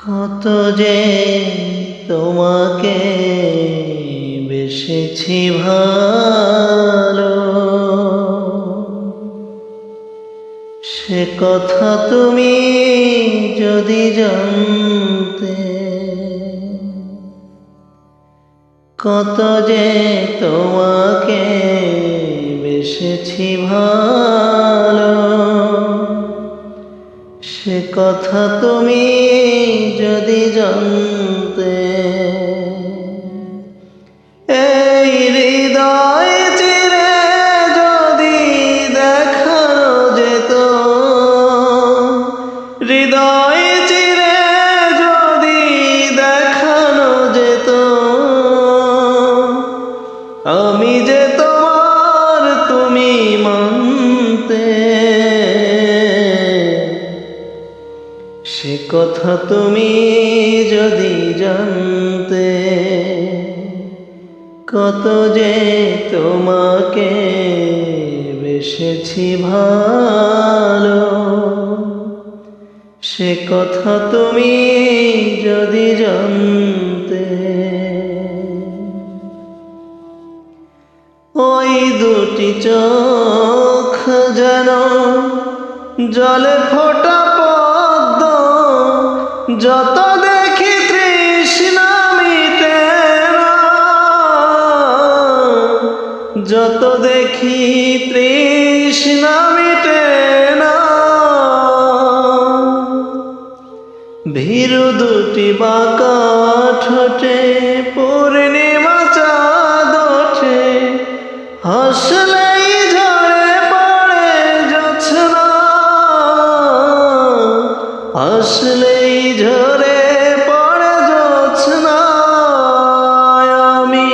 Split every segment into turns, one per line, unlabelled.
কত যে তোমাকে বেসেছি ভালো, সে কথা তুমি যদি জানতে। কত যে তোমাকে বেসেছি ভালো, সে কথা তুমি যদি জানতে। এই হৃদয় চিরে যদি দেখানো যেত, হৃদয় চিরে যদি দেখানো যেত, আমি যে তোমার তুমি মানতে। সে কথা তুমি যদি জানতে। কত যে তোমাকে বেসেছি ভালো, সে কথা তুমি যদি জানতে। ওই দুটি চোখ যেন জলে ফোটা পদ্ম, যত দেখি তৃষ্ণা মিটে না, যত দেখি তৃষ্ণা মিটে না। ভীরু দুটি বাঁকা ঠোঁটে পূর্ণিমা চাঁদ ওঠে, হাসলেই ঝরে পড়ে জোছনা, হাসলেই ঝরে পড়ে জোছনা। আমি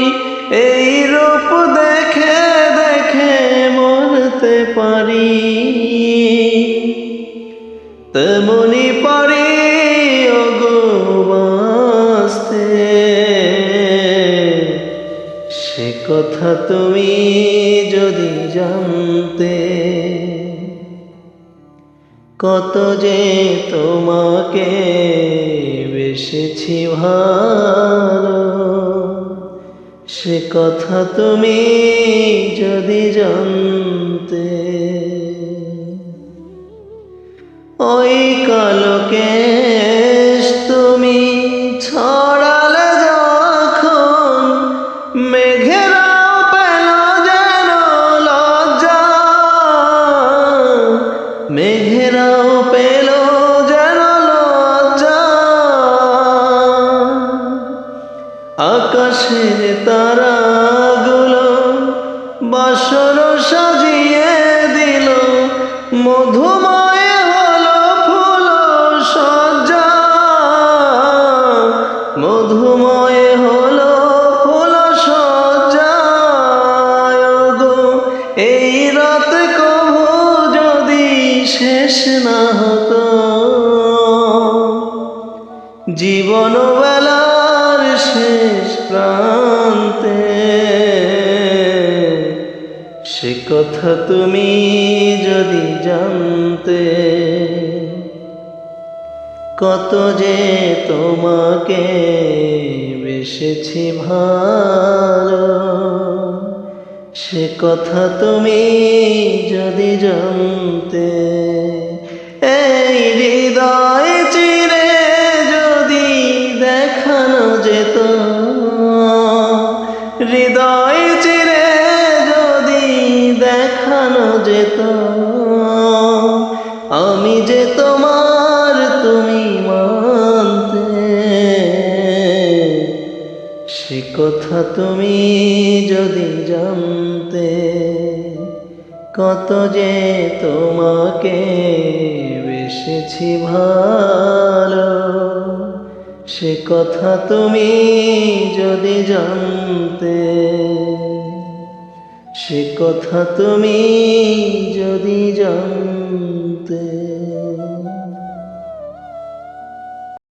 এই রূপ দেখে দেখে মরতে পারি, তেমনি পারি ওগো বাঁচতে। সে কথা তুমি যদি জানতে। কত যে তোমাকে বেসেছি ভালো, সে কথা তুমি যদি জানতে। ওই কালো কেশ তুমি ছড়ালে যখন, মেঘেরাও পেল যেন লজ্জা, মেঘেরাও পেল যেন লজ্জা। আকাশের তারাগুলো বাসর সাজিয়ে দিল, মধুময় হলো ফুল সজ্জা, মধুময় হলো ফুল সজ্জা। গো এই রাত কভু যদি শেষ না হতো, জীবন বেলার শেষ প্রান্তে। সে কথা তুমি যদি জানতে। কত যে তোমাকে বেসেছি ভালো, সে কথা তুমি যদি জানতে। এই হৃদয় চিরে যদি দেখানো যেত, হৃদয় চিরে যদি দেখানো যেত, আমি যে তোমার তুমি মানতে। সে কথা তুমি যদি জানতে। কত যে তোমাকে বেসেছি ভালো, সে কথা তুমি যদি জানতে। সে কথা তুমি যদি জানতে।